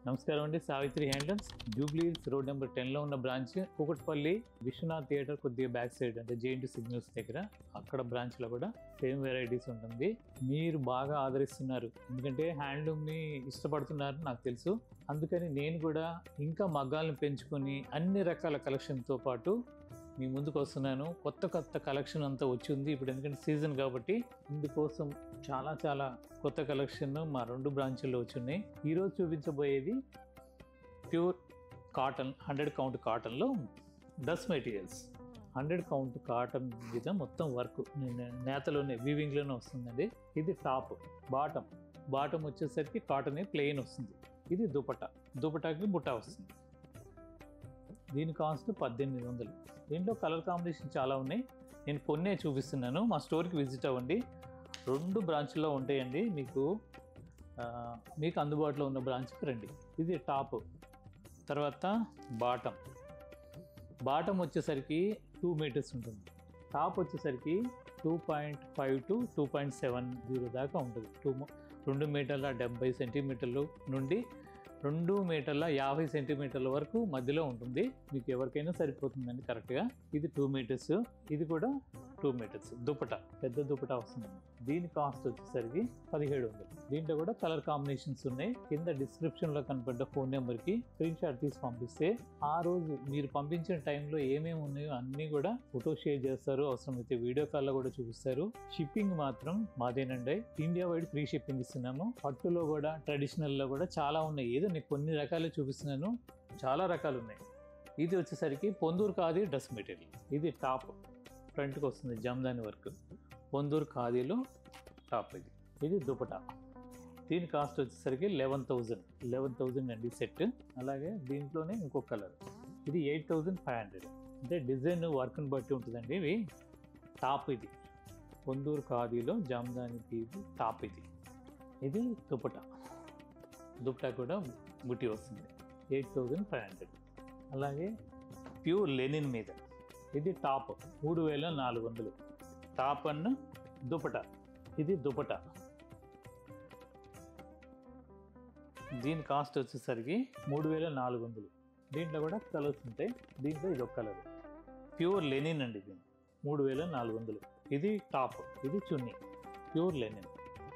నమస్కారం అండి. Savitri handlooms Jubilee hills road number 10 లో ఉన్న బ్రాంచ్. కూకట్పల్లి విశ్వనాథ్ థియేటర్ కొద్దిగా బ్యాక్ సైడ్ అంటే జేఎన్టీ సిగ్నల్స్ దగ్గర అక్కడ బ్రాంచ్ లో కూడా సేమ్ వెరైటీస్ ఉంటుంది. మీరు బాగా ఆదరిస్తున్నారు, ఎందుకంటే హ్యాండ్లూమ్ ని ఇష్టపడుతున్నారు నాకు తెలుసు. అందుకని నేను కూడా ఇంకా మగ్గాలను పెంచుకొని అన్ని రకాల కలెక్షన్ తో పాటు మీ ముందుకు వస్తున్నాను. కొత్త కలెక్షన్ అంతా వచ్చింది ఇప్పుడు, ఎందుకంటే సీజన్ కాబట్టి. ఇందుకోసం చాలా కొత్త కలెక్షన్ మా 2 బ్రాంచుల్లో వచ్చినాయి. ఈరోజు చూపించబోయేది ప్యూర్ కాటన్ 100 కౌంట్ కాటన్లో డ్రెస్ మెటీరియల్స్. 100 కౌంట్ కాటన్ మీద మొత్తం వర్క్ నేతలోనే వీవింగ్లోనే వస్తుందండి. ఇది టాప్. బాటమ్ వచ్చేసరికి కాటన్ ప్లెయిన్ వస్తుంది. ఇది దుపటాకి బుట్ట వస్తుంది. దీని కాస్ట్ 1800. దీంట్లో కలర్ కాంబినేషన్ చాలా ఉన్నాయి. నేను కొన్నే చూపిస్తున్నాను. మా స్టోర్కి విజిట్ అవ్వండి. 2 బ్రాంచ్ల్లో ఉంటాయండి. మీకు అందుబాటులో ఉన్న బ్రాంచ్కి రండి. ఇది టాప్. తర్వాత బాటమ్ వచ్చేసరికి 2 మీటర్స్ ఉంటుంది. టాప్ వచ్చేసరికి 2.5 to 2.70 దాకా ఉంటుంది. 2 మీటర్ల 70 సెంటీమీటర్లు నుండి 2 మీటర్ల 50 సెంటీమీటర్ల వరకు మధ్యలో ఉంటుంది. మీకు ఎవరికైనా సరిపోతుందండి కరెక్ట్గా. ఇది 2 మీటర్స్. ఇది కూడా 2 మీటర్స్. పెద్ద దుపటా వస్తుంది. దీని కాస్ట్ వచ్చేసరికి 1700. దీంట్లో కూడా కలర్ కాంబినేషన్స్ ఉన్నాయి. కింద డిస్క్రిప్షన్ లో కనపడ్డ ఫోన్ నెంబర్ కి స్క్రీన్ షాట్ తీసి పంపిస్తే ఆ రోజు మీరు పంపించిన టైంలో ఏమేమి ఉన్నాయో అన్ని కూడా ఫోటో షేర్ చేస్తారు. అవసరమైతే వీడియో కాల్ లో కూడా చూపిస్తారు. షిప్పింగ్ మాత్రం మాదేనండి. ఇండియా వైడ్ ఫ్రీ షిప్పింగ్ ఇస్తున్నాము. పట్టులో కూడా ట్రెడిషనల్ లో కూడా చాలా ఉన్నాయి. ఏదో నేను కొన్ని రకాలు చూపిస్తున్నాను, చాలా రకాలు ఉన్నాయి. ఇది వచ్చేసరికి పొందూరు ఖాదీ డ్రెస్ మెటీరియల్. ఇది టాప్ ఫ్రంట్కి వస్తుంది, జమ్దాని వర్క్. పొందూరు ఖాదీలో టాప్. ఇది దుపటా. దీని కాస్ట్ వచ్చేసరికి 11,000 అండి సెట్. అలాగే దీంట్లోనే ఇంకొక కలర్. ఇది 8,500. అంటే డిజైన్ వర్క్ని బట్టి ఉంటుందండి. ఇవి టాప్. ఇది పొందూరు ఖాదీలో జామ్దాని టాప్. ఇది దుపటా కూడా బుట్టి వస్తుంది. 8,500. అలాగే ప్యూర్ లెనిన్ మీద ఇది టాప్ 3,400. టాప్ అన్న దుపటా. ఇది దుపటా. దీని కాస్ట్ వచ్చేసరికి 3,400. దీంట్లో కూడా కలర్స్ ఉంటాయి. దీంట్లో ఇది ఒక కలర్. ప్యూర్ లెనిన్ అండి. దీని 3,400. ఇది టాప్. ఇది చున్నీ. ప్యూర్ లెనిన్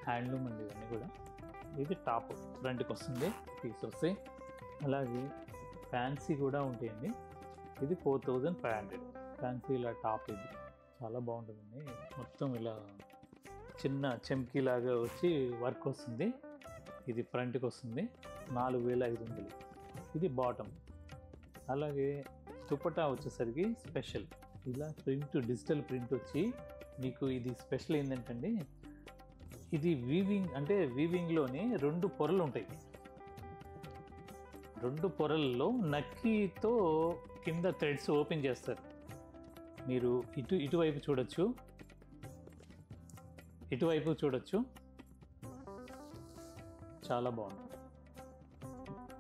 హ్యాండ్లూమ్ అండి ఇవన్నీ కూడా. ఇది టాప్ ఫ్రంట్కి వస్తుంది, పీస్ వస్తాయి. అలాగే ఫ్యాన్సీ కూడా ఉంటాయండి. ఇది 4,500. ఫ్యాన్సీ ఇలా టాప్. ఇది చాలా బాగుంటుందండి. మొత్తం ఇలా చిన్న చెమ్కీలాగా వచ్చి వర్క్ వస్తుంది. ఇది ఫ్రంట్కి వస్తుంది. 4,500. ఇది బాటమ్. అలాగే దుపట్టా వచ్చేసరికి స్పెషల్ ఇలా ప్రింట్, డిజిటల్ ప్రింట్ వచ్చి మీకు ఇది స్పెషల్ ఏంటంటే ఇది వీవింగ్. అంటే వీవింగ్లోనే 2 పొరలు ఉంటాయి. 2 పొరల్లో నక్కీతో కింద థ్రెడ్స్ ఓపెన్ చేస్తారు. మీరు ఇటువైపు చూడొచ్చు, ఇటువైపు చూడొచ్చు. చాలా బాగుంటుంది.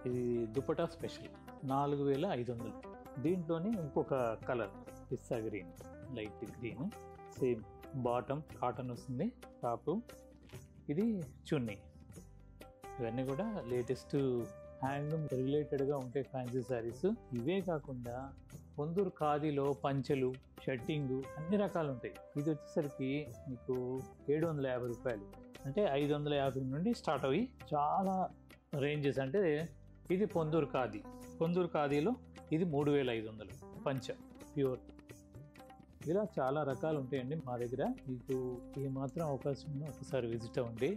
ఇది దుపట్టా స్పెషల్ 4,500. దీంట్లోనే ఇంకొక colour pista green, light green. Same bottom cotton వస్తుంది. టాప్. ఇది చున్నీ. ఇవన్నీ కూడా లేటెస్ట్ హ్యాండ్లూమ్ రిలేటెడ్గా ఉంటాయి ఫ్యాన్సీ శారీస్. ఇవే కాకుండా పొందూరు ఖాదీలో పంచెలు, షర్టింగ్ అన్ని రకాలు ఉంటాయి. ఇది వచ్చేసరికి మీకు 750 రూపాయలు. అంటే 550 నుండి స్టార్ట్ అయ్యి చాలా రేంజెస్. అంటే ఇది పొందూరు ఖాదీలో ఇది 3,500 పంచ ప్యూర్. ఇలా చాలా రకాలు ఉంటాయండి మా దగ్గర. మీకు ఏమాత్రం అవకాశం ఉన్నా ఒకసారి విజిట్ అవ్వండి.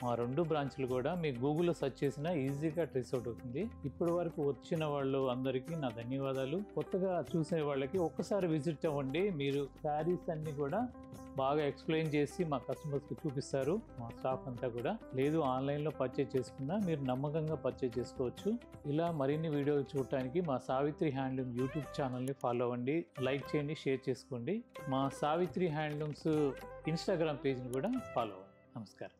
మా 2 బ్రాంచ్లు కూడా మీకు గూగుల్లో సెర్చ్ చేసినా ఈజీగా ట్రేస్ అవుట్ అవుతుంది. ఇప్పటి వరకు వచ్చిన వాళ్ళు అందరికీ నా ధన్యవాదాలు. కొత్తగా చూసే వాళ్ళకి ఒక్కసారి విజిట్ అవ్వండి. మీరు శారీస్ అన్ని కూడా బాగా ఎక్స్ప్లెయిన్ చేసి మా కస్టమర్స్కి చూపిస్తారు మా స్టాఫ్ అంతా కూడా. లేదు ఆన్లైన్లో పర్చేజ్ చేసుకున్నా మీరు నమ్మకంగా పర్చేజ్ చేసుకోవచ్చు. ఇలా మరిన్ని వీడియోలు చూడటానికి మా సావిత్రి హ్యాండ్లూమ్ యూట్యూబ్ ఛానల్ని ఫాలో అవ్వండి, లైక్ చేయండి, షేర్ చేసుకోండి. మా సావిత్రి హ్యాండ్లూమ్స్ ఇన్స్టాగ్రామ్ పేజ్ని కూడా ఫాలో అవ్వండి. నమస్కారం.